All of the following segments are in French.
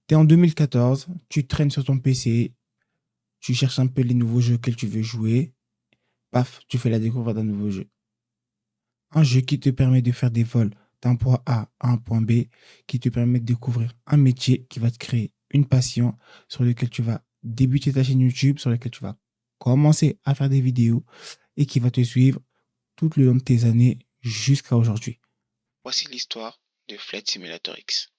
Tu es en 2014, tu traînes sur ton PC, tu cherches un peu les nouveaux jeux auxquels tu veux jouer, paf, tu fais la découverte d'un nouveau jeu. Un jeu qui te permet de faire des vols d'un point A à un point B, qui te permet de découvrir un métier qui va te créer une passion sur lequel tu vas débuter ta chaîne YouTube, sur lequel tu vas commencer à faire des vidéos et qui va te suivre tout le long de tes années jusqu'à aujourd'hui. Voici l'histoire de Flight Simulator X.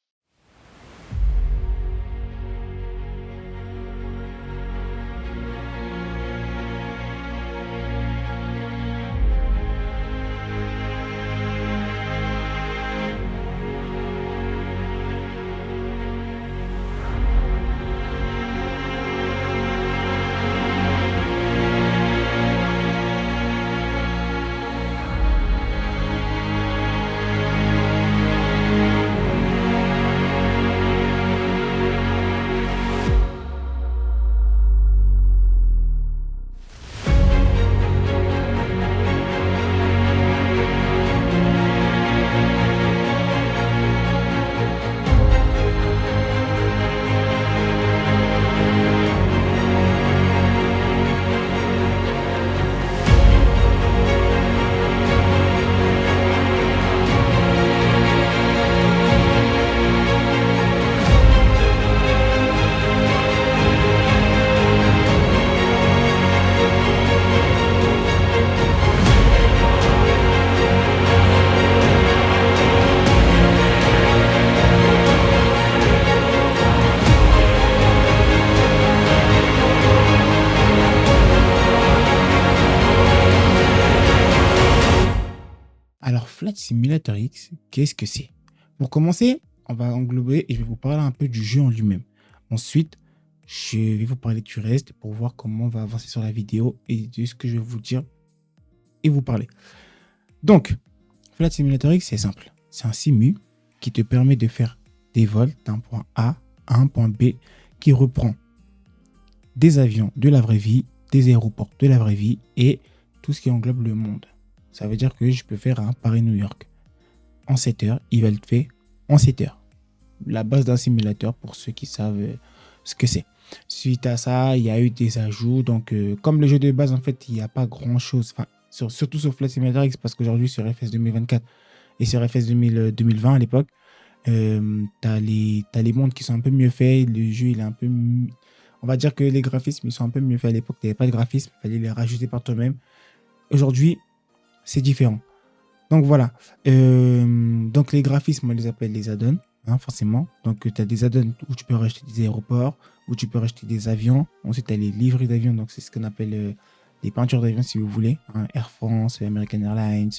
Alors, Flight Simulator X, qu'est-ce que c'est? Pour commencer, on va englober et je vais vous parler un peu du jeu en lui-même. Ensuite, je vais vous parler du reste pour voir comment on va avancer sur la vidéo et de ce que je vais vous dire et vous parler. Donc, Flight Simulator X, c'est simple. C'est un simu qui te permet de faire des vols d'un point A à un point B qui reprend des avions de la vraie vie, des aéroports de la vraie vie et tout ce qui englobe le monde. Ça veut dire que je peux faire un Paris-New York en 7 heures. Il va le faire en 7 heures. La base d'un simulateur pour ceux qui savent ce que c'est. Suite à ça, il y a eu des ajouts. Donc, comme le jeu de base, en fait, il n'y a pas grand-chose. Enfin, surtout sur Flight Simulator X, parce qu'aujourd'hui, sur FS 2024 et sur FS 2020 à l'époque, t'as les mondes qui sont un peu mieux faits. Le jeu, il est un peu... On va dire que les graphismes, ils sont un peu mieux faits à l'époque. Il n'y avait pas de graphisme, il fallait les rajouter par toi-même. Aujourd'hui, c'est différent. Donc voilà. Donc les graphismes, on les appelle les add-ons, hein, forcément. Donc tu as des add-ons où tu peux racheter des aéroports, où tu peux racheter des avions. Ensuite, tu as les livres d'avions, donc c'est ce qu'on appelle des peintures d'avions si vous voulez. Hein, Air France, American Airlines,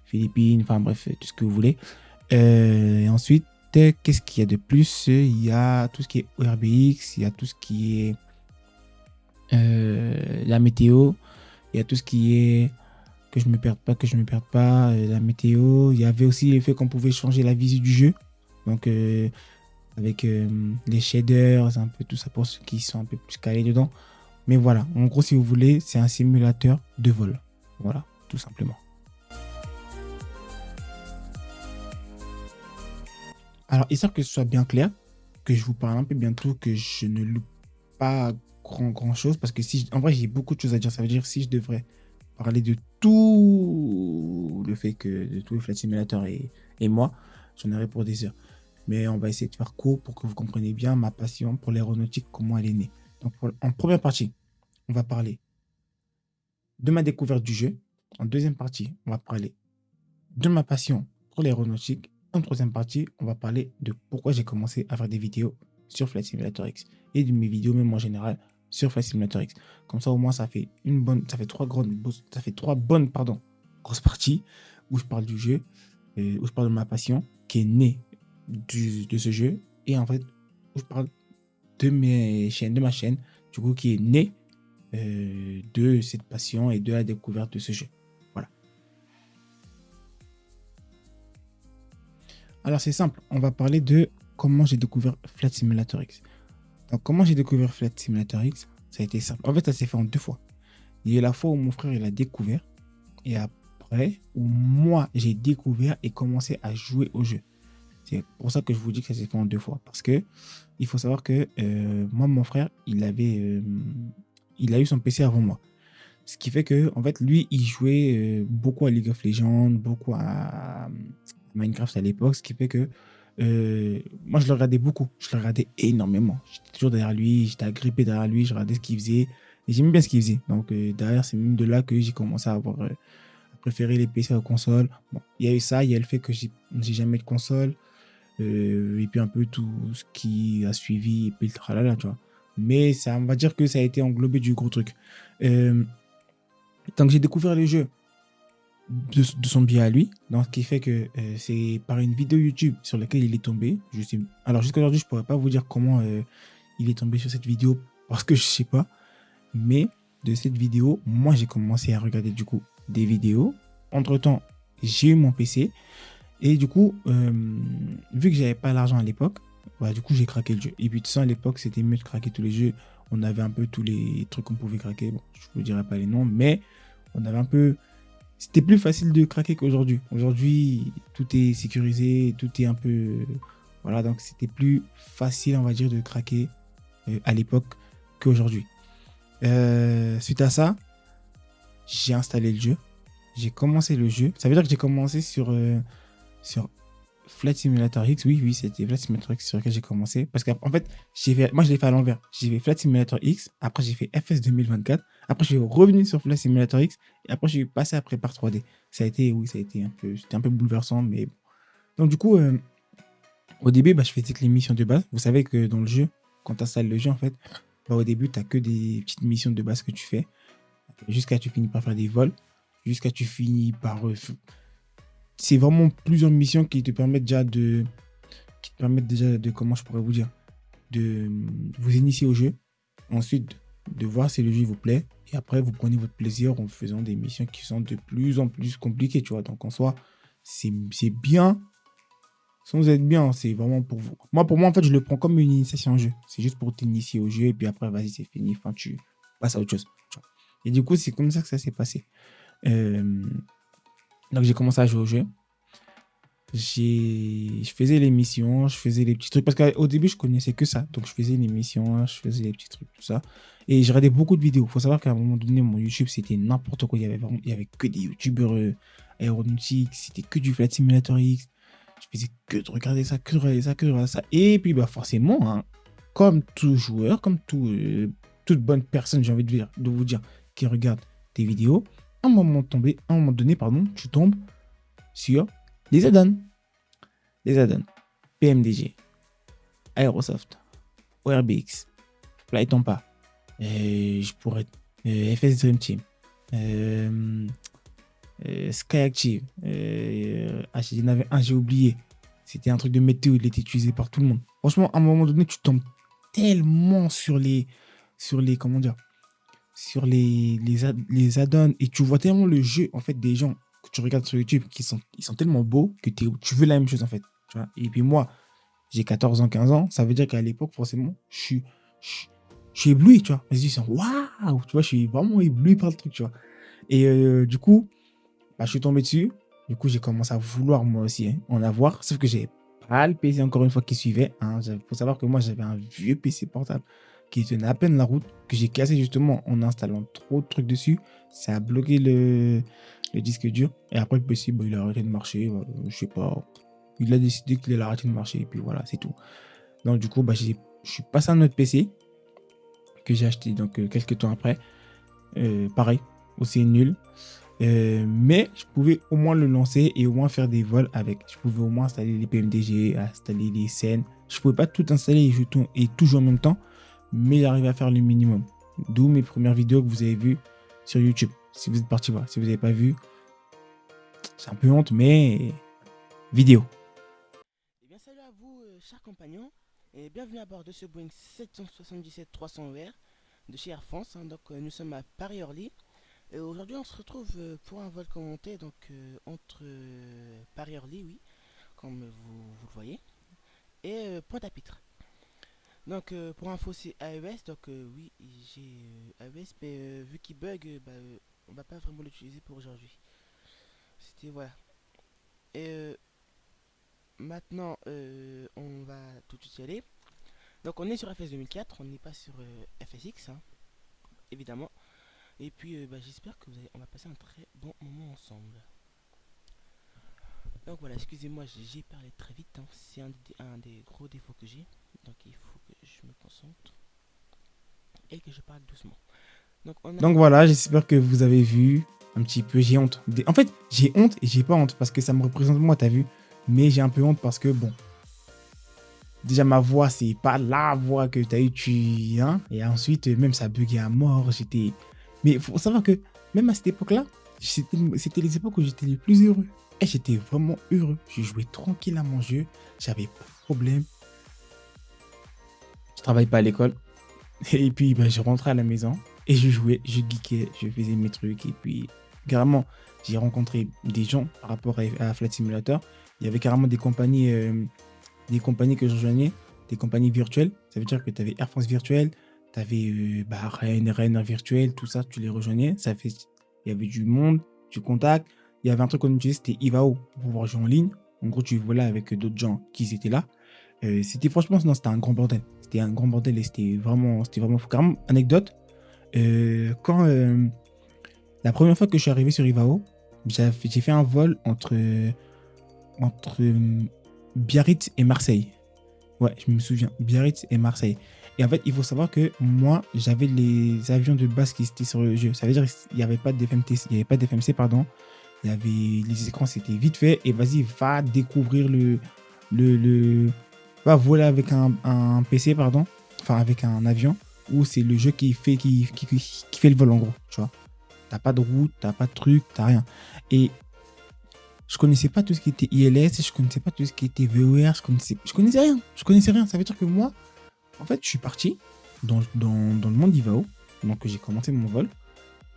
Philippines, enfin bref, tout ce que vous voulez. Et ensuite, qu'est-ce qu'il y a de plus? Il y a tout ce qui est ORBX, il y a tout ce qui est la météo, il y a tout ce qui est que je me perde pas, la météo. Il y avait aussi le fait qu'on pouvait changer la visu du jeu. Donc, avec les shaders, un peu tout ça pour ceux qui sont un peu plus calés dedans. Mais voilà, en gros, si vous voulez, c'est un simulateur de vol. Voilà, tout simplement. Alors, histoire que ce soit bien clair, que je vous parle un peu bientôt, que je ne loupe pas grand chose, parce que si, en vrai, j'ai beaucoup de choses à dire. Ça veut dire si je devrais parler de tout le fait que de tout le Flight Simulator et moi, j'en aurais pour des heures. Mais on va essayer de faire court pour que vous compreniez bien ma passion pour l'aéronautique, comment elle est née. Donc, en première partie, on va parler de ma découverte du jeu. En deuxième partie, on va parler de ma passion pour l'aéronautique. En troisième partie, on va parler de pourquoi j'ai commencé à faire des vidéos sur Flight Simulator X et de mes vidéos même en général sur Flight Simulator X. Comme ça, au moins, ça fait trois bonnes, grosses parties où je parle du jeu, où je parle de ma passion qui est née de ce jeu et en fait où je parle de ma chaîne, du coup, qui est née de cette passion et de la découverte de ce jeu. Voilà. Alors, c'est simple. On va parler de comment j'ai découvert Flight Simulator X. Donc, comment j'ai découvert Flight Simulator X? Ça a été simple. En fait, ça s'est fait en 2 fois. Il y a eu la fois où mon frère il a découvert et après où moi j'ai découvert et commencé à jouer au jeu. C'est pour ça que je vous dis que ça s'est fait en 2 fois. Parce que il faut savoir que moi, mon frère, il a eu son PC avant moi. Ce qui fait que, en fait, lui, il jouait beaucoup à League of Legends, beaucoup à Minecraft à l'époque. Ce qui fait que moi, je le regardais beaucoup. Je le regardais énormément. J'étais toujours derrière lui, j'étais agrippé derrière lui, je regardais ce qu'il faisait. Et j'aimais bien ce qu'il faisait. Donc, derrière, c'est même de là que j'ai commencé à avoir à préférer les PC aux consoles. Bon, il y a eu ça, il y a le fait que j'ai jamais de console. Et puis un peu tout ce qui a suivi, et puis le tralala, tu vois. Mais ça, on va dire que ça a été englobé du gros truc. Euh, donc j'ai découvert le jeu de son biais à lui, donc ce qui fait que c'est par une vidéo YouTube sur laquelle il est tombé. Je sais, alors jusqu'à aujourd'hui, je pourrais pas vous dire comment il est tombé sur cette vidéo parce que je sais pas. Mais de cette vidéo, moi j'ai commencé à regarder du coup des vidéos. Entre-temps, j'ai eu mon PC et du coup, vu que j'avais pas l'argent à l'époque, bah, du coup j'ai craqué le jeu. Et puis tout ça à l'époque, c'était mieux de craquer tous les jeux. On avait un peu tous les trucs qu'on pouvait craquer. Bon, je vous dirai pas les noms, mais on avait un peu. C'était plus facile de craquer qu'aujourd'hui. Aujourd'hui, tout est sécurisé, tout est un peu. Voilà, donc c'était plus facile, on va dire, de craquer à l'époque qu'aujourd'hui. Suite à ça, j'ai installé le jeu. J'ai commencé le jeu. Ça veut dire que j'ai commencé sur Flight Simulator X. Oui, oui, c'était Flight Simulator X sur lequel j'ai commencé. Parce qu'en fait, moi, je l'ai fait à l'envers. J'ai fait Flight Simulator X. Après, j'ai fait FS 2024. Après, je suis revenu sur Flight Simulator X. Et après, je suis passé à Prépare 3D. Ça a été, oui, ça a été un peu, c'était un peu bouleversant. Mais bon. Donc, du coup, au début, bah, je faisais que les missions de base. Vous savez que dans le jeu, quand tu installes le jeu, en fait, bah, au début, tu n'as que des petites missions de base que tu fais. Jusqu'à tu finis par faire des vols. Jusqu'à tu finis par c'est vraiment plusieurs missions qui te permettent déjà de, comment je pourrais vous dire, de vous initier au jeu. Ensuite, de voir si le jeu vous plaît. Et après, vous prenez votre plaisir en faisant des missions qui sont de plus en plus compliquées, tu vois. Donc, en soi, c'est bien. Sans être bien, c'est vraiment pour vous. Moi, pour moi, en fait, je le prends comme une initiation au jeu. C'est juste pour t'initier au jeu. Et puis après, vas-y, c'est fini. Enfin, tu passes à autre chose. Tu vois. Et du coup, c'est comme ça que ça s'est passé. Euh, donc, j'ai commencé à jouer au jeu. Je faisais les missions, je faisais les petits trucs. Parce qu'au début, je connaissais que ça. Donc, je faisais les missions, je faisais les petits trucs, tout ça. Et je regardais beaucoup de vidéos. Il faut savoir qu'à un moment donné, mon YouTube, c'était n'importe quoi. Il y avait que des YouTubeurs aéronautiques. C'était que du Flight Simulator X. Je faisais que de regarder ça, que de regarder ça, que de regarder ça. Et puis, bah, forcément, hein, comme tout joueur, comme toute bonne personne, j'ai envie de vous dire, qui regarde tes vidéos, à un moment donné, pardon, tu tombes sur les add-ons. Les add-ons. PMDG, Aerosoft, ORBX, Fly Tampa, je pourrais, FS Dream Team, Sky Active, il y en avait un, j'ai oublié. C'était un truc de météo, il était utilisé par tout le monde. Franchement, à un moment donné, tu tombes tellement comment dire, sur les add-ons et tu vois tellement le jeu, en fait, des gens que tu regardes sur YouTube ils sont tellement beaux que tu veux la même chose, en fait. Tu vois. Et puis moi, j'ai 14 ans, 15 ans, ça veut dire qu'à l'époque, forcément, je, je suis ébloui, tu vois. Je me dis, waouh, tu vois, je suis vraiment ébloui par le truc, tu vois. Et du coup, bah, je suis tombé dessus. Du coup, j'ai commencé à vouloir moi aussi en avoir, sauf que j'ai pas le PC encore une fois qui suivait. Il faut savoir que moi, j'avais un vieux PC portable qui tenait à peine la route, que j'ai cassé justement en installant trop de trucs dessus. Ça a bloqué le disque dur. Et après, le PC, bah, il a arrêté de marcher. Je sais pas. Il a décidé qu'il allait arrêter de marcher. Et puis voilà, c'est tout. Donc, du coup, bah, je suis passé à un autre PC que j'ai acheté donc, quelques temps après. Pareil, aussi nul. Mais je pouvais au moins le lancer et au moins faire des vols avec. Je pouvais au moins installer les PMDG, installer les scènes. Je pouvais pas tout installer et tout jouer en même temps, mais j'arrivais à faire le minimum. D'où mes premières vidéos que vous avez vues sur YouTube. Si vous êtes parti voir, si vous n'avez pas vu, c'est un peu honte, mais vidéo. Eh bien, salut à vous, chers compagnons, et bienvenue à bord de ce Boeing 777-300ER de chez Air France. Donc, nous sommes à Paris-Orly. Et aujourd'hui, on se retrouve pour un vol commenté donc, entre Paris-Orly, oui, comme vous le voyez, et Pointe-à-Pitre. Donc, pour info, c'est AES. Donc, oui, j'ai AES, mais vu qu'il bug, on va pas vraiment l'utiliser pour aujourd'hui. C'était voilà. Et maintenant, on va tout de suite y aller. Donc, on est sur FS 2004, on n'est pas sur FSX, hein, évidemment. Et puis, j'espère que on va passer un très bon moment ensemble. Donc voilà, excusez-moi, j'ai parlé très vite, hein. C'est un des gros défauts que j'ai. Donc, il faut que je me concentre et que je parle doucement. Donc voilà, j'espère que vous avez vu un petit peu. J'ai honte. En fait, j'ai honte et j'ai pas honte parce que ça me représente moi, t'as vu. Mais j'ai un peu honte parce que, bon, déjà ma voix, c'est pas la voix que t'as eu, hein. Et ensuite, même ça buguait à mort. Mais il faut savoir que même à cette époque-là, c'était les époques où j'étais le plus heureux. Et j'étais vraiment heureux. Je jouais tranquille à mon jeu. J'avais pas de problème. Je travaillais pas à l'école. Et puis, je rentrais à la maison et je jouais, je geekais, je faisais mes trucs. Et puis, carrément, j'ai rencontré des gens par rapport à Flight Simulator. Il y avait carrément des compagnies que je rejoignais, des compagnies virtuelles. Ça veut dire que tu avais Air France virtuelle, tu avais Ryanair virtuel, tout ça, tu les rejoignais. Il y avait du monde, du contact. Il y avait un truc qu'on utilisait, c'était Ivao pour pouvoir jouer en ligne. En gros, tu volais avec d'autres gens qui étaient là. Franchement, non, c'était un grand bordel. C'était un grand bordel et c'était vraiment fou. Carrément, anecdote, quand la première fois que je suis arrivé sur Ivao, j'ai fait un vol entre Biarritz et Marseille. Ouais, je me souviens, Biarritz et Marseille. Et en fait, il faut savoir que moi, j'avais les avions de base qui étaient sur le jeu. Ça veut dire qu'il n'y avait pas d'FMC, pardon. Il y avait les écrans, c'était vite fait. Et vas-y, va découvrir va voler avec un PC, pardon. Enfin, avec un avion. Où c'est le jeu qui fait le vol, en gros. Tu vois. T'as pas de route, t'as pas de truc, t'as rien. Et je connaissais pas tout ce qui était ILS, je connaissais pas tout ce qui était VOR, je connaissais rien. Ça veut dire que moi, en fait, je suis parti dans le monde d'Ivao. Donc, j'ai commencé mon vol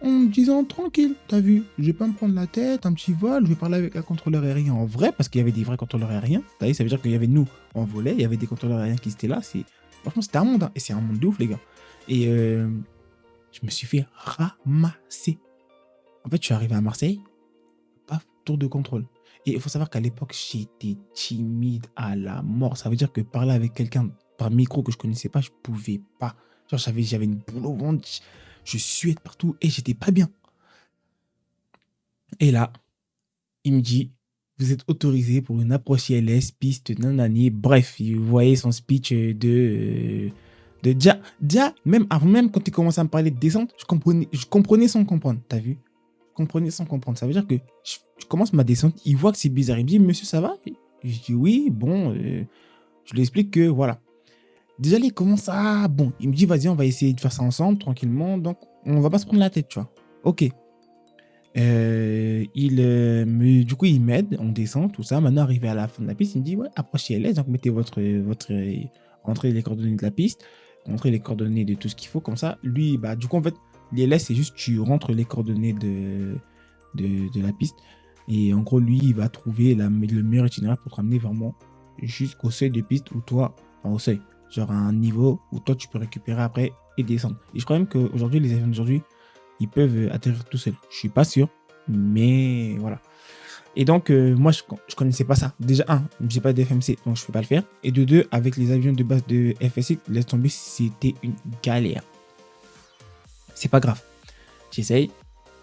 en me disant tranquille, t'as vu, je vais pas me prendre la tête, un petit vol, je vais parler avec un contrôleur aérien en vrai, parce qu'il y avait des vrais contrôleurs aériens. T'as vu, ça veut dire qu'il y avait nous, on volait, il y avait des contrôleurs aériens qui étaient là. Franchement, c'était un monde, hein, et c'est un monde de ouf, les gars. Et je me suis fait ramasser. En fait, je suis arrivé à Marseille, paf, tour de contrôle. Et il faut savoir qu'à l'époque, j'étais timide à la mort. Ça veut dire que parler avec quelqu'un par micro que je connaissais pas, je pouvais pas. Genre, j'avais une boule au ventre, je suais de partout et j'étais pas bien. Et là, il me dit, vous êtes autorisé pour une approche ILS, piste, nanani. Bref, vous voyez son speech de déjà, même avant même quand il commençait à me parler de descente, je comprenais sans comprendre. T'as vu? Je comprenais sans comprendre. Ça veut dire que je commence ma descente, il voit que c'est bizarre. Il me dit, monsieur, ça va? Je dis oui, bon, je lui explique que voilà. Déjà, il commence à... Bon, il me dit, vas-y, on va essayer de faire ça ensemble, tranquillement. Donc, on va pas se prendre la tête, tu vois. Ok. Du coup, il m'aide, on descend, tout ça. Maintenant, arrivé à la fin de la piste, il me dit, ouais, approchez l'aise, donc mettez rentrez les coordonnées de la piste, rentrez les coordonnées de tout ce qu'il faut, comme ça. Lui, du coup, en fait, l'ILS, c'est juste, tu rentres les coordonnées de la piste. Et en gros, lui, il va trouver le meilleur itinéraire pour te ramener vraiment jusqu'au seuil de piste où toi, enfin, au seuil, genre à un niveau où toi, tu peux récupérer après et descendre. Et je crois même qu'aujourd'hui, les avions d'aujourd'hui, ils peuvent atterrir tout seuls. Je suis pas sûr, mais voilà. Et donc, moi, je connaissais pas ça. Déjà, j'ai pas d'FMC, donc je peux pas le faire. Et de deux, avec les avions de base de FSX, laisse tomber, c'était une galère. C'est pas grave. J'essaye.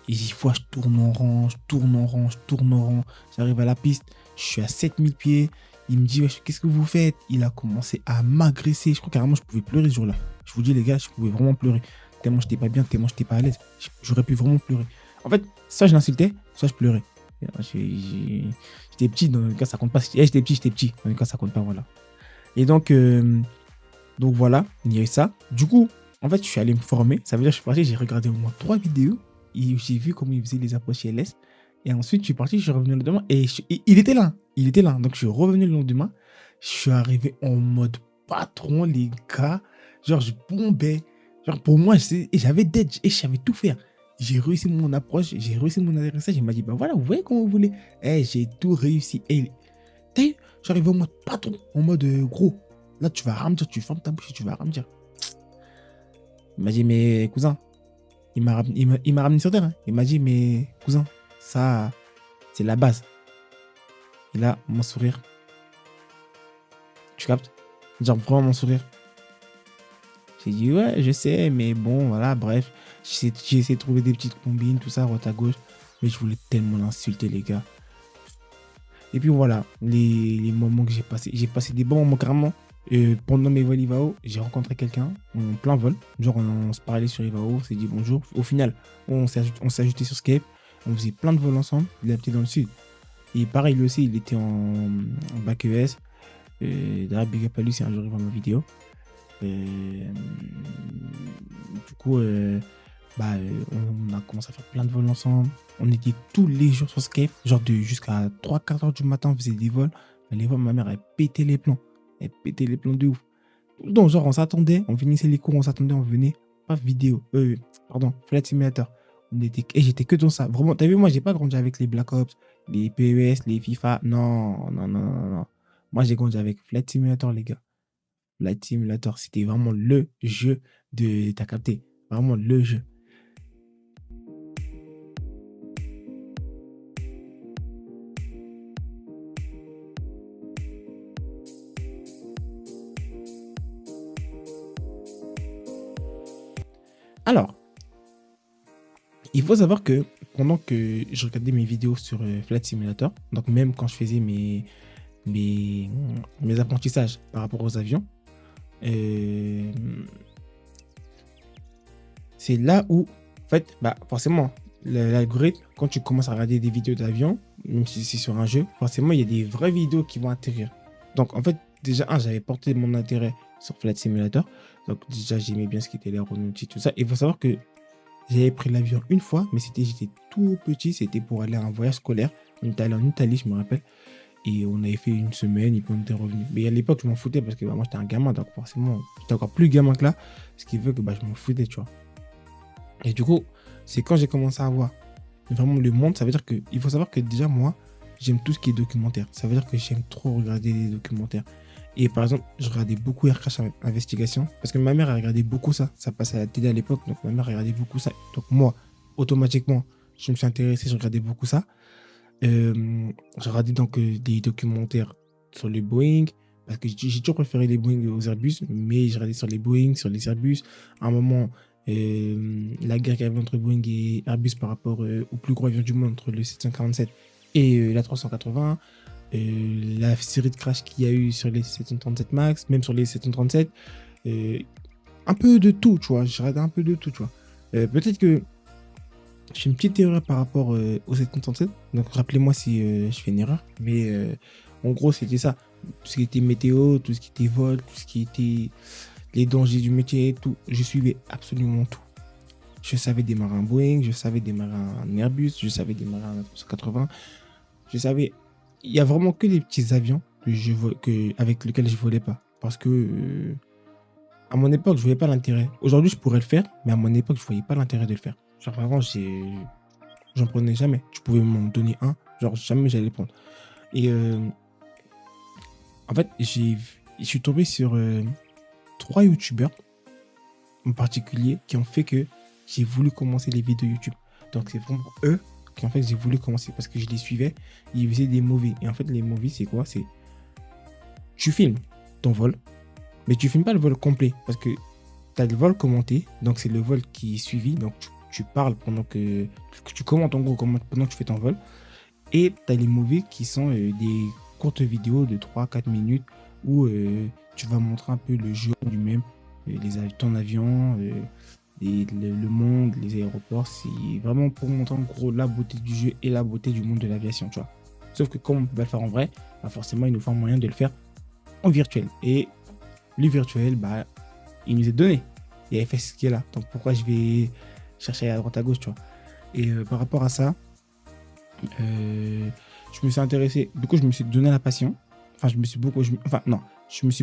Et des fois, je tourne en rond. J'arrive à la piste, je suis à 7000 pieds. Il me dit, qu'est-ce que vous faites? Il a commencé à m'agresser. Je crois carrément je pouvais pleurer ce jour-là. Je vous dis, les gars, je pouvais vraiment pleurer. Tellement j'étais pas bien, tellement j'étais pas à l'aise. J'aurais pu vraiment pleurer. En fait, soit je l'insultais, soit je pleurais. J'étais petit, dans le cas, ça compte pas. J'étais petit. Dans le cas, ça compte pas, voilà. Et donc voilà, il y a eu ça. Du coup, en fait, je suis allé me former. Ça veut dire que je suis parti, j'ai regardé au moins 3 vidéos. Et j'ai vu comment il faisait les approches ILS. Et ensuite, je suis parti, je suis revenu le lendemain. Et il était là. Donc, je suis revenu le lendemain. Je suis arrivé en mode patron, les gars. Genre, je bombais. Genre, pour moi, j'avais d'edge et je savais tout faire. J'ai réussi mon approche, j'ai réussi mon atterrissage. Il m'a dit, voilà, vous voyez comment vous voulez. J'ai tout réussi. Et t'as vu, je suis arrivé en mode patron, en mode gros. Là, tu vas ramener, tu fermes ta bouche et tu vas ramener. Il m'a dit, mais cousin, il m'a ramené sur terre. Hein. Il m'a dit, mais cousin, ça, c'est la base. Et là, mon sourire, Tu captes? Genre vraiment mon sourire. J'ai dit ouais, je sais, mais bon, voilà, bref. J'ai essayé de trouver des petites combines, tout ça, à droite à gauche. Mais je voulais tellement l'insulter, les gars. Et puis voilà, les moments que j'ai passés. J'ai passé des bons moments carrément. Pendant mes vols Ivao, j'ai rencontré quelqu'un en plein vol. Genre, on se parlait sur Ivao, on s'est dit bonjour. Au final, on s'est ajouté sur Skype. On faisait plein de vols ensemble. Il habitait dans le sud. Et pareil, lui aussi, il était en bac ES. D'ailleurs, big up à lui si un jour il voit ma vidéo. Du coup, on a commencé à faire plein de vols ensemble. On était tous les jours sur Skype, genre jusqu'à 3-4 heures du matin, on faisait des vols. Les vols, ma mère, elle pétait les plombs. Elle pétait les plombs de ouf. Donc, genre, on s'attendait, on finissait les cours, on s'attendait, on venait. Pas vidéo, pardon, Flight Simulator. Et j'étais que dans ça. Vraiment, t'as vu, moi, j'ai pas grandi avec les Black Ops, les PES, les FIFA. Non, non, non, non, non. Moi, j'ai grandi avec Flight Simulator, les gars. Flight Simulator, c'était vraiment le jeu de... T'as capté? Vraiment le jeu. Alors, il faut savoir que pendant que je regardais mes vidéos sur Flight Simulator, donc même quand je faisais mes apprentissages par rapport aux avions, c'est là où, en fait, bah, forcément, l'algorithme, quand tu commences à regarder des vidéos d'avion, même si c'est sur un jeu, forcément, il y a des vraies vidéos qui vont atterrir. Donc, en fait, déjà, j'avais porté mon intérêt sur Flight Simulator. Donc, déjà, j'aimais bien ce qui était l'aéronautique, tout ça. Et il faut savoir que j'avais pris l'avion une fois, mais j'étais tout petit. C'était pour aller à un voyage scolaire. On était allé en Italie, je me rappelle. Et on avait fait une semaine, et puis on était revenu. Mais à l'époque, je m'en foutais parce que moi, j'étais un gamin. Donc, forcément, j'étais encore plus gamin que là. Ce qui veut que je m'en foutais, tu vois. Et du coup, c'est quand j'ai commencé à voir vraiment le monde. Ça veut dire qu'il faut savoir que déjà, moi, j'aime tout ce qui est documentaire. Ça veut dire que j'aime trop regarder des documentaires. Et par exemple, je regardais beaucoup Air Crash Investigation parce que ma mère a regardé beaucoup ça. Ça passait à la télé à l'époque, donc ma mère a regardé beaucoup ça. Donc moi, automatiquement, je me suis intéressé, je regardais beaucoup ça. Je regardais donc des documentaires sur les Boeing parce que j'ai toujours préféré les Boeing aux Airbus, mais je regardais sur les Boeing, sur les Airbus. À un moment, la guerre qu'il y avait entre Boeing et Airbus par rapport au plus gros avion du monde, entre le 747 et la 380. La série de crash qu'il y a eu sur les 737 MAX, même sur les 737, un peu de tout, tu vois. J'ai regardé un peu de tout, tu vois. Peut-être que je fais une petite erreur par rapport au 737, donc rappelez-moi si je fais une erreur, mais en gros, c'était ça. Tout ce qui était météo, tout ce qui était vol, tout ce qui était les dangers du métier, tout. Je suivais absolument tout. Je savais démarrer un Boeing, je savais démarrer un Airbus, je savais démarrer un 380, je savais. Il y a vraiment que des petits avions avec lesquels je volais pas. Parce que à mon époque, je voyais pas l'intérêt. Aujourd'hui, je pourrais le faire, mais à mon époque, je voyais pas l'intérêt de le faire. Genre vraiment, j'en prenais jamais. Tu pouvais m'en donner un, genre jamais j'allais le prendre. Et en fait, je suis tombé sur 3 youtubeurs en particulier qui ont fait que j'ai voulu commencer les vidéos YouTube. Donc c'est vraiment eux qui en fait j'ai voulu commencer parce que je les suivais. Ils faisaient des movies. Et en fait les movies c'est quoi? C'est tu filmes ton vol, mais tu filmes pas le vol complet parce que tu as le vol commenté. Donc c'est le vol qui est suivi. Donc tu parles pendant que tu commentes en gros pendant que tu fais ton vol. Et tu as les movies qui sont des courtes vidéos de 3-4 minutes où tu vas montrer un peu le jeu lui-même, ton avion, le monde, les aéroports. C'est vraiment pour montrer en gros la beauté du jeu et la beauté du monde de l'aviation, tu vois. Sauf que comme on peut pas le faire en vrai, forcément il nous faut un moyen de le faire en virtuel. Et le virtuel, il nous est donné. Il y a FS qui est là. Donc pourquoi je vais chercher à droite à gauche, tu vois. Et par rapport à ça, je me suis intéressé. Du coup, je me suis donné la passion. Enfin, je me suis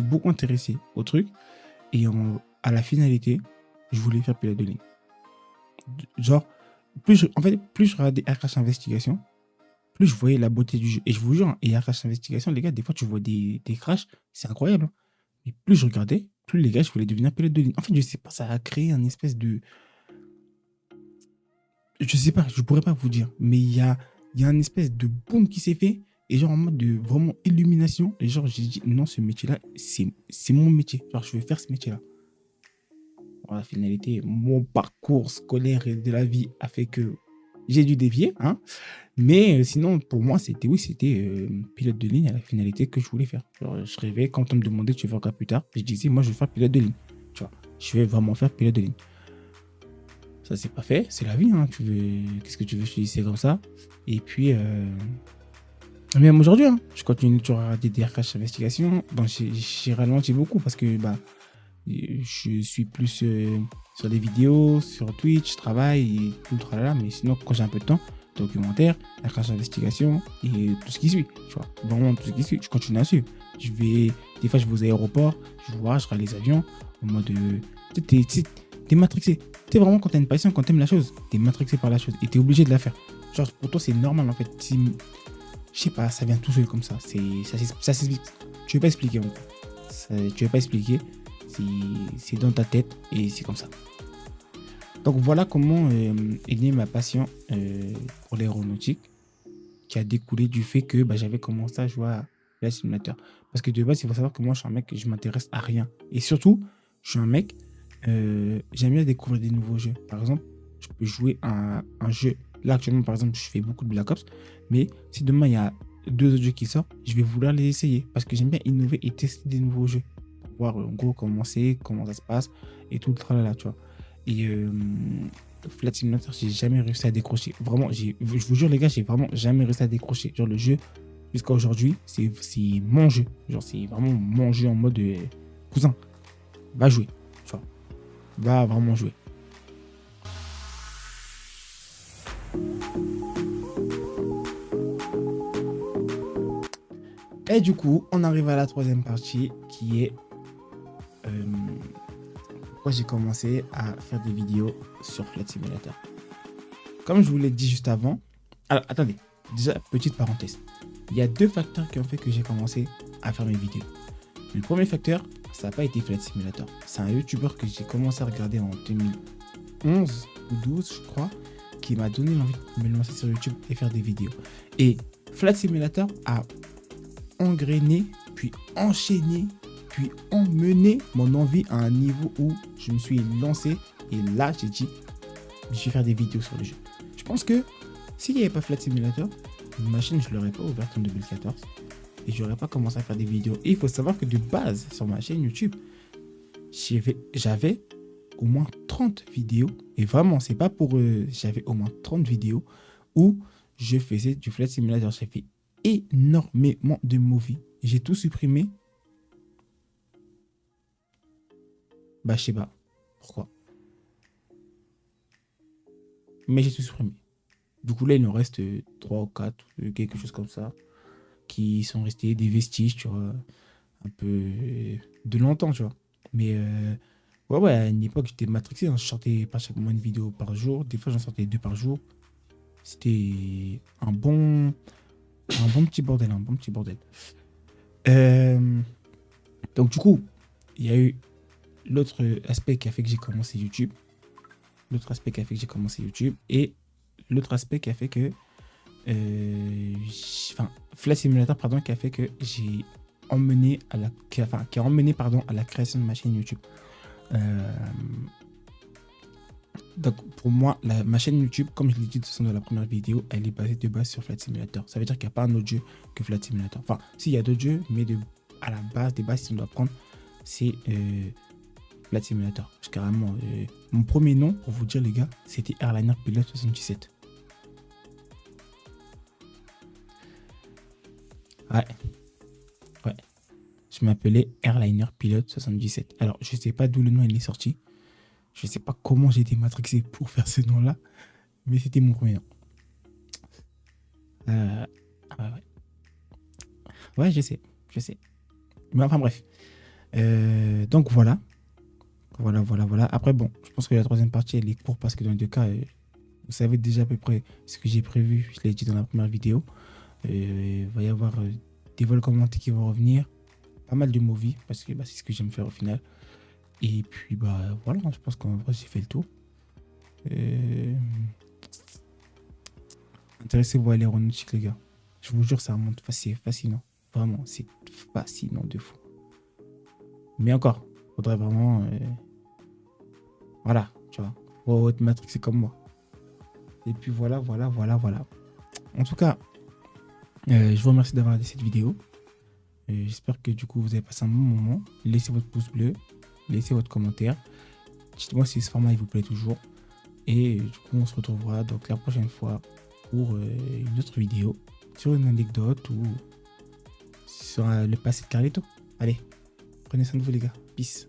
beaucoup intéressé au truc. Et à la finalité, je voulais faire pilote de ligne. Genre, plus je regardais Air Crash Investigation, plus je voyais la beauté du jeu. Et je vous jure, et Air Crash Investigation, les gars, des fois, tu vois des crashs, c'est incroyable. Hein. Et plus je regardais, plus les gars, je voulais devenir pilote de ligne. En fait, je sais pas, ça a créé un espèce de... Je sais pas, je pourrais pas vous dire. Mais il y a une espèce de boom qui s'est fait Et genre en mode de vraiment illumination. Et genre, j'ai dit, non, ce métier-là, c'est mon métier. Genre, je veux faire ce métier-là. Bon, la finalité, mon parcours scolaire et de la vie a fait que j'ai dû dévier. Hein. Mais sinon, pour moi, c'était pilote de ligne à la finalité que je voulais faire. Genre, je rêvais, quand on me demandait, tu veux faire quoi plus tard, je disais, moi, je veux faire pilote de ligne. Tu vois, je vais vraiment faire pilote de ligne. Ça, c'est pas fait, c'est la vie. Hein. Qu'est-ce que tu veux, je te dis, c'est comme ça. Et puis, même aujourd'hui, hein, je continue toujours à regarder des RH investigations. Bon, j'ai ralenti beaucoup parce que je suis plus sur des vidéos, sur Twitch, je travaille et tout le tralala. Mais sinon, quand j'ai un peu de temps, documentaire, RH investigation et tout ce qui suit. Tu vois, vraiment tout ce qui suit. Je continue à suivre. Des fois, je vais aux aéroports, je regarde les avions en mode. T'es matrixé. Tu sais, vraiment, quand t'as une passion, quand t'aimes la chose, t'es matrixé par la chose et t'es obligé de la faire. Genre, pour toi, c'est normal en fait. Je sais pas, ça vient tout seul comme ça. Ça s'explique. Tu veux pas expliquer en fait. Tu veux pas expliquer. C'est dans ta tête et c'est comme ça. Donc voilà comment est née ma passion pour l'aéronautique, qui a découlé du fait que j'avais commencé à jouer à la simulateur. Parce que de base, il faut savoir que moi, je suis un mec, je m'intéresse à rien. Et surtout, je suis un mec, j'aime bien découvrir des nouveaux jeux. Par exemple, je peux jouer à un jeu. Là, actuellement, par exemple, je fais beaucoup de Black Ops. Mais si demain, il y a 2 autres jeux qui sortent, je vais vouloir les essayer. Parce que j'aime bien innover et tester des nouveaux jeux. Pour voir, en gros, comment c'est, comment ça se passe. Et tout le tralala, tu vois. Et Flight Simulator, j'ai jamais réussi à décrocher. Vraiment, je vous jure, les gars, j'ai vraiment jamais réussi à décrocher. Genre, le jeu, jusqu'à aujourd'hui, c'est mon jeu. Genre, c'est vraiment mon jeu en mode cousin, va jouer. Tu vois, va vraiment jouer. Et du coup, on arrive à la troisième partie qui est pourquoi j'ai commencé à faire des vidéos sur Flight Simulator. Comme je vous l'ai dit juste avant, alors attendez, déjà petite parenthèse. Il y a 2 facteurs qui ont fait que j'ai commencé à faire mes vidéos. Le premier facteur, ça n'a pas été Flight Simulator. C'est un YouTuber que j'ai commencé à regarder en 2011 ou 12, je crois, qui m'a donné l'envie de me lancer sur YouTube et faire des vidéos. Et Flight Simulator a engrainé, puis enchaîné, puis emmené mon envie à un niveau où je me suis lancé. Et là, j'ai dit, je vais faire des vidéos sur le jeu. Je pense que s'il n'y avait pas Flight Simulator, ma chaîne, je ne l'aurais pas ouverte en 2014. Et je n'aurais pas commencé à faire des vidéos. Et il faut savoir que de base, sur ma chaîne YouTube, j'avais au moins 30 vidéos. Et vraiment, c'est pas pour j'avais au moins 30 vidéos où je faisais du Flight Simulator. J'ai fait énormément de movies. J'ai tout supprimé. Je sais pas pourquoi. Mais j'ai tout supprimé. Du coup, là, il nous reste 3 ou 4, quelque chose comme ça, qui sont restés des vestiges, tu vois, un peu de longtemps, tu vois. Mais ouais, à une époque, j'étais matrixé. Hein. Je sortais pas chaque mois une vidéo par jour. Des fois, j'en sortais 2 par jour. C'était un bon petit bordel, un bon petit bordel. Donc, du coup, il y a eu l'autre aspect qui a fait que j'ai commencé YouTube. Et l'autre aspect qui a fait que Flight Simulator, pardon, qui a fait que j'ai emmené qui a emmené à la création de ma chaîne YouTube. Donc pour moi, ma chaîne YouTube, comme je l'ai dit de toute façon dans la première vidéo, elle est basée de base sur Flight Simulator. Ça veut dire qu'il n'y a pas un autre jeu que Flight Simulator. Enfin, si, il y a d'autres jeux, mais à la base, des bases, si on doit prendre, c'est Flight Simulator. Parce que carrément, mon premier nom, pour vous dire les gars, c'était Airliner Pilot 77. Ouais. Je m'appelais Airliner Pilot 77. Alors, je sais pas d'où le nom il est sorti. Je sais pas comment j'ai été matrixé pour faire ce nom-là. Mais c'était mon premier nom. Ouais, je sais. Mais enfin, bref. Donc, voilà. Voilà. Après, bon, je pense que la troisième partie, elle est courte parce que dans les 2 cas, vous savez déjà à peu près ce que j'ai prévu. Je l'ai dit dans la première vidéo. Il va y avoir des vols commentés qui vont revenir. Pas mal de movies parce que c'est ce que j'aime faire au final. Et puis, voilà, je pense qu'en vrai, j'ai fait le tour. Intéressez-vous à l'aéronautique, les gars. Je vous jure, ça remonte. C'est fascinant. Vraiment, c'est fascinant de fou. Mais encore, faudrait vraiment... voilà, tu vois. Faut être matrixé comme moi. Et puis voilà. En tout cas, je vous remercie d'avoir regardé cette vidéo. J'espère que du coup, vous avez passé un bon moment. Laissez votre pouce bleu. Laissez votre commentaire. Dites-moi si ce format il vous plaît toujours. Et du coup, on se retrouvera donc la prochaine fois pour une autre vidéo sur une anecdote ou sur le passé de Carlito. Allez, prenez soin de vous les gars. Peace.